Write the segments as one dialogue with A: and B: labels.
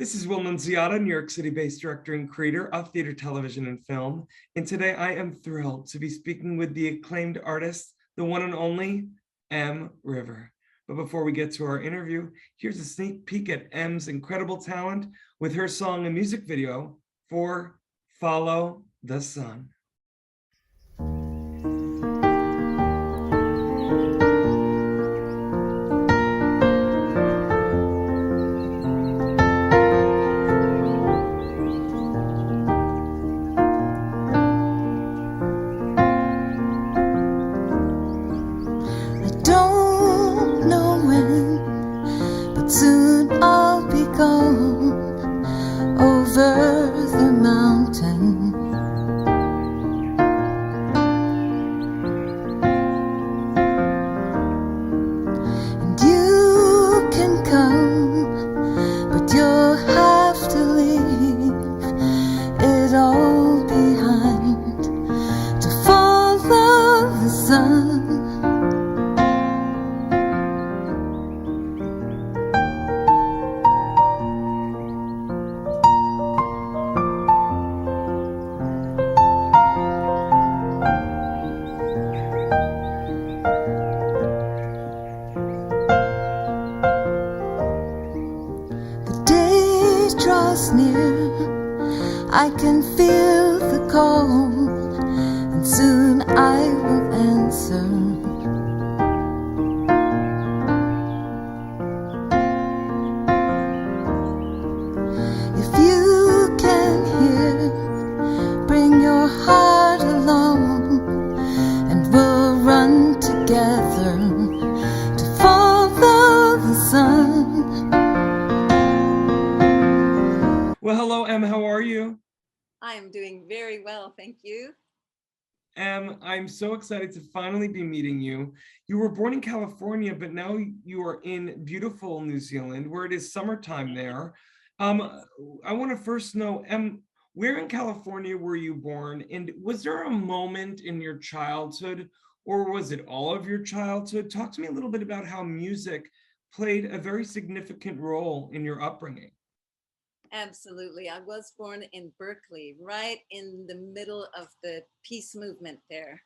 A: This is Will Nunziata, New York City-based director and creator of theater, television, and film. And today I am thrilled to be speaking with the acclaimed artist, the one and only EmRiver. But before we get to our interview, here's a sneak peek at Em's incredible talent with her song and music video for Follow the Sun.
B: Soon I'll be gone over the mountain, and you can come, but you'll have to leave it all behind to follow the sun. Draws near, I can feel the call, and soon I will answer. If you can hear, bring your heart along, and we'll run together to follow the sun.
A: Well, hello, Em. How are you?
C: I am doing very well, thank you.
A: Em, I'm so excited to finally be meeting you. You were born in California, but now you are in beautiful New Zealand, where it is summertime there. I want to first know, Em, where in California were you born? And was there a moment in your childhood, or was it all of your childhood? Talk to me a little bit about how music played a very significant role in your upbringing.
C: Absolutely. I was born in Berkeley, right in the middle of the peace movement there.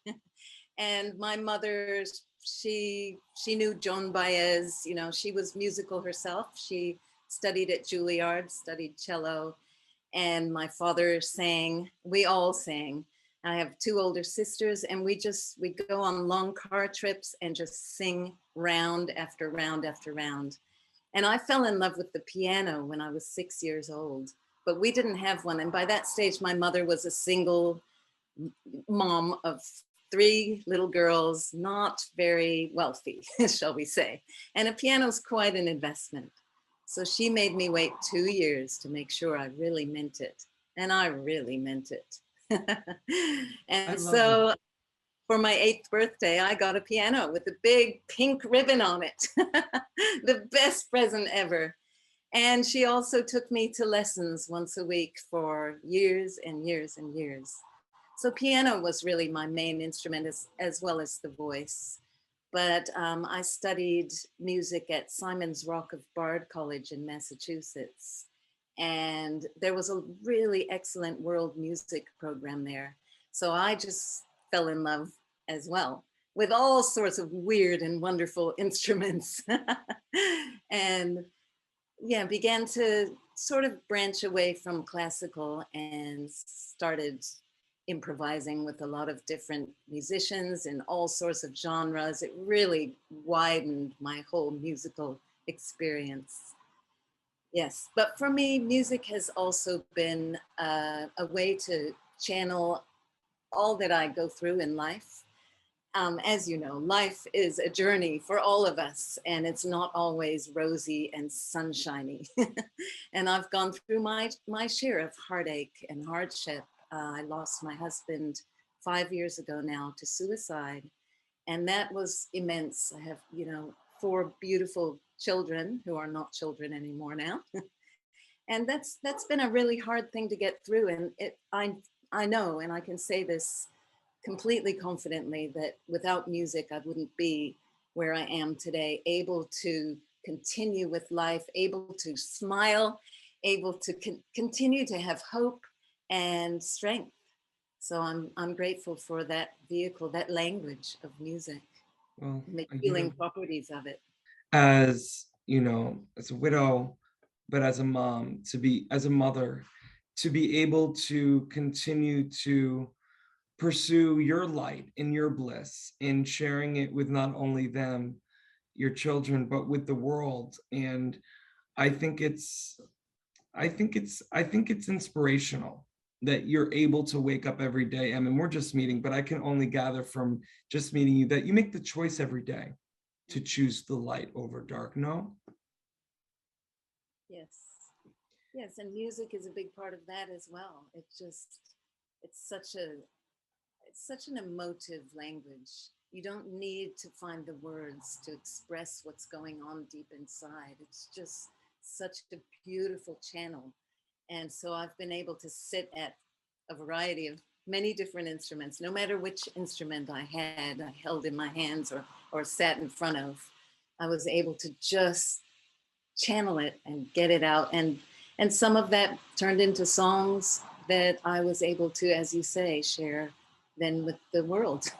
C: And my mother, she knew Joan Baez, you know, she was musical herself. She studied at Juilliard, studied cello, and my father sang. We all sang. I have two older sisters, and we go on long car trips and just sing round after round after round. And I fell in love with the piano when I was 6 years old, but we didn't have one. And by that stage, my mother was a single mom of 3 little girls, not very wealthy, shall we say. And a piano is quite an investment. So she made me wait 2 years to make sure I really meant it. And I really meant it. And so for my 8th birthday, I got a piano with a big pink ribbon on it. The best present ever. And she also took me to lessons once a week for years and years and years. So piano was really my main instrument as well as the voice. But I studied music at Simon's Rock of Bard College in Massachusetts. And there was a really excellent world music program there. So I just fell in love as well with all sorts of weird and wonderful instruments. And yeah, began to sort of branch away from classical and started improvising with a lot of different musicians in all sorts of genres. It really widened my whole musical experience. Yes, but for me, music has also been a way to channel all that I go through in life. As you know, life is a journey for all of us, and it's not always rosy and sunshiny. And I've gone through my share of heartache and hardship. I lost my husband 5 years ago now to suicide, and that was immense. I have, 4 beautiful children who are not children anymore now. And that's been a really hard thing to get through. And I know, and I can say this completely confidently, that without music, I wouldn't be where I am today, able to continue with life, able to smile, able to continue to have hope and strength. So I'm grateful for that vehicle, that language of music,
A: Well,
C: the
A: you
C: healing
A: know,
C: properties of it.
A: as you know, as a widow, but as a mom, as a mother, to be able to continue to pursue your light and your bliss and sharing it with not only them, your children, but with the world. And I think it's, I think it's inspirational that you're able to wake up every day. I mean, we're just meeting, but I can only gather from just meeting you that you make the choice every day to choose the light over dark. No?
C: Yes. Yes, and music is a big part of that as well. It's such an emotive language. You don't need to find the words to express what's going on deep inside. It's just such a beautiful channel. And so I've been able to sit at a variety of many different instruments, no matter which instrument I held in my hands or sat in front of. I was able to just channel it and get it out. And some of that turned into songs that I was able to, as you say, share then with the world.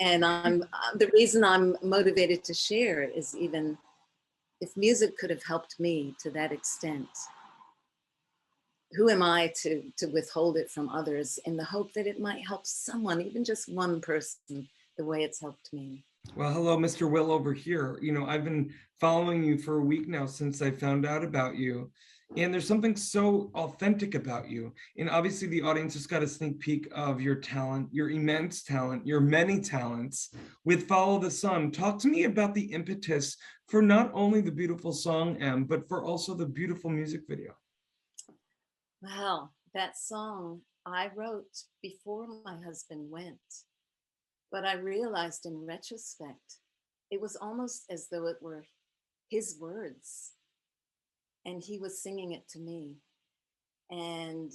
C: And the reason I'm motivated to share is, even if music could have helped me to that extent, who am I to withhold it from others in the hope that it might help someone, even just one person, the way it's helped me.
A: Well, hello, Mr. Will over here. You know, I've been following you for a week now since I found out about you. And there's something so authentic about you. And obviously the audience just got a sneak peek of your talent, your immense talent, your many talents with Follow the Sun. Talk to me about the impetus for not only the beautiful song, Em, but for also the beautiful music video.
C: Well, that song I wrote before my husband went. But I realized in retrospect, it was almost as though it were his words and he was singing it to me. And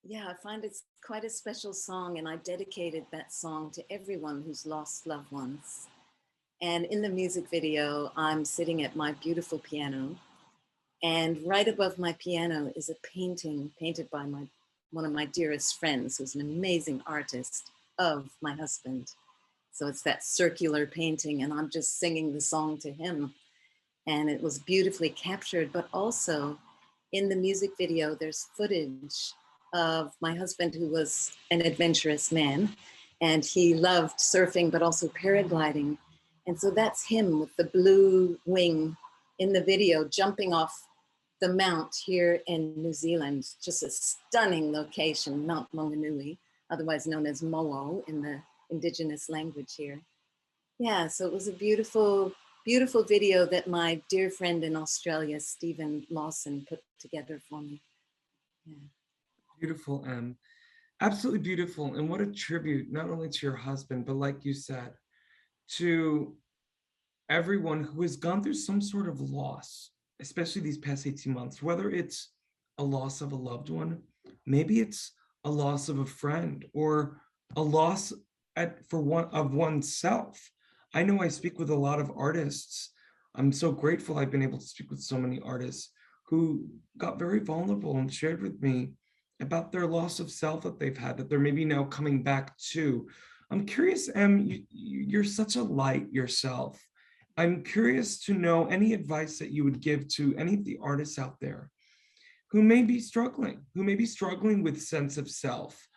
C: yeah, I find it's quite a special song, and I dedicated that song to everyone who's lost loved ones. And in the music video, I'm sitting at my beautiful piano, and right above my piano is a painting painted by one of my dearest friends, who's an amazing artist, of my husband. So it's that circular painting, and I'm just singing the song to him. And it was beautifully captured, but also in the music video, there's footage of my husband, who was an adventurous man, and he loved surfing, but also paragliding. And so that's him with the blue wing in the video, jumping off the mount here in New Zealand, just a stunning location, Mount Maunganui, otherwise known as Mo'o in the indigenous language here. Yeah, so it was a beautiful, beautiful video that my dear friend in Australia, Stephen Lawson, put together for me. Yeah.
A: Beautiful, Em. Absolutely beautiful. And what a tribute, not only to your husband, but like you said, to everyone who has gone through some sort of loss, especially these past 18 months, whether it's a loss of a loved one, maybe it's a loss of a friend, or a loss of oneself. I know I speak with a lot of artists. I'm so grateful I've been able to speak with so many artists who got very vulnerable and shared with me about their loss of self that they've had, that they're maybe now coming back to. I'm curious, Em, you're such a light yourself. I'm curious to know any advice that you would give to any of the artists out there who may be struggling with sense of self,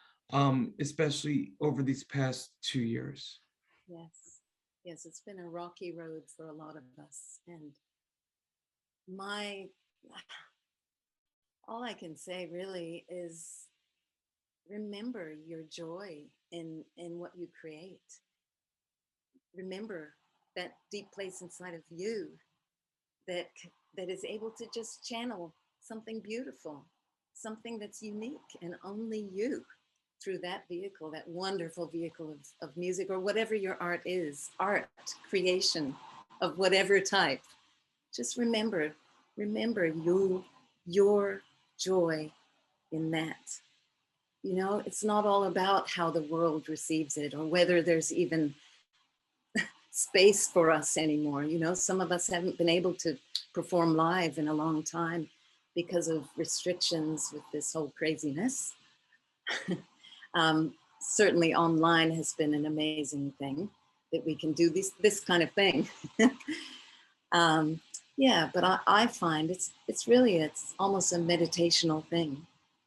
A: especially over these past 2 years.
C: Yes, yes, it's been a rocky road for a lot of us. And all I can say really is remember your joy in what you create. Remember that deep place inside of you that is able to just channel something beautiful, something that's unique and only you, through that vehicle, that wonderful vehicle of music, or whatever your art is, art, creation of whatever type. Just remember your joy in that. You know, it's not all about how the world receives it, or whether there's even space for us anymore. You know, some of us haven't been able to perform live in a long time, because of restrictions with this whole craziness. Certainly online has been an amazing thing that we can do this kind of thing. Yeah, but I find it's almost a meditational thing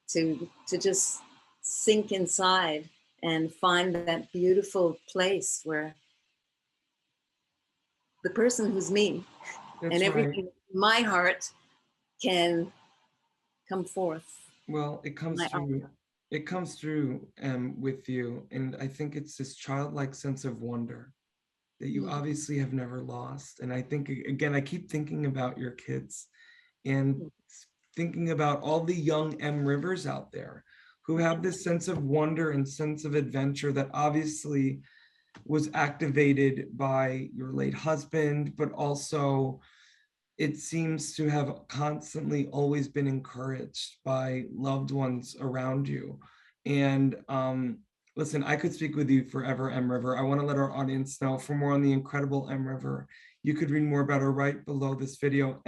C: to just sink inside and find that beautiful place where the person who's me and
A: That's right.
C: everything in my heart can come forth.
A: Well, it comes
C: My
A: through. It comes through with you, and I think it's this childlike sense of wonder that you obviously have never lost. And I think, again, I keep thinking about your kids and thinking about all the young EmRivers out there who have this sense of wonder and sense of adventure that obviously was activated by your late husband, but also it seems to have constantly always been encouraged by loved ones around you. And listen, I could speak with you forever, EmRiver. I want to let our audience know for more on the incredible EmRiver. You could read more about her right below this video.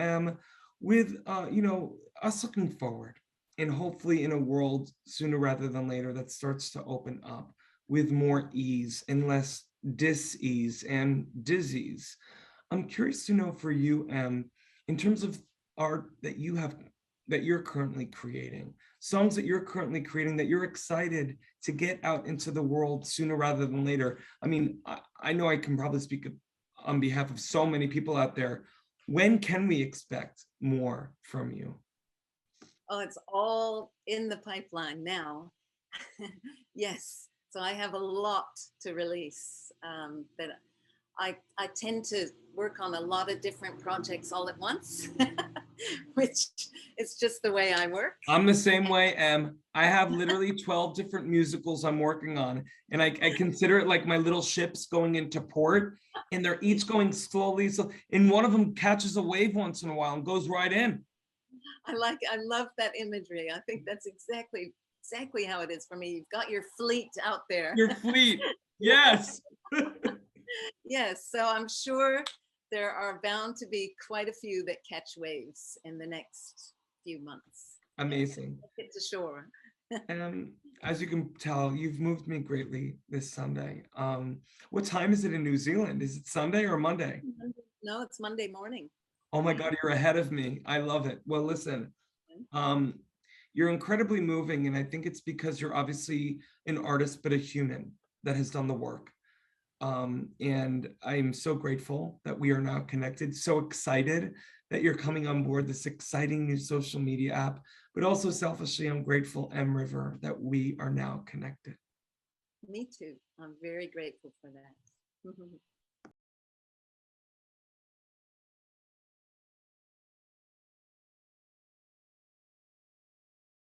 A: With you know, us looking forward and hopefully in a world sooner rather than later that starts to open up with more ease and less dis-ease and disease. I'm curious to know for you, in terms of art that you're currently creating, songs that you're currently creating that you're excited to get out into the world sooner rather than later. I mean, I know I can probably speak on behalf of so many people out there. When can we expect more from you?
C: Oh, it's all in the pipeline now. Yes, so I have a lot to release. That I tend to work on a lot of different projects all at once, which is just the way I work.
A: I'm the same way, I have literally 12 different musicals I'm working on, and I consider it like my little ships going into port, and they're each going slowly. So, and one of them catches a wave once in a while and goes right in.
C: I love that imagery. I think that's exactly how it is for me. You've got your fleet out there.
A: Your fleet, yes.
C: Yes, so I'm sure there are bound to be quite a few that catch waves in the next few months.
A: Amazing.
C: Get to shore.
A: As you can tell, you've moved me greatly this Sunday. What time is it in New Zealand? Is it Sunday or Monday?
C: No, it's Monday morning.
A: Oh my God, you're ahead of me. I love it. Well, listen, you're incredibly moving, and I think it's because you're obviously an artist, but a human that has done the work. And I'm so grateful that we are now connected, so excited that you're coming on board this exciting new social media app, but also selfishly, I'm grateful, EmRiver, that we are now connected.
C: Me too. I'm very grateful for that.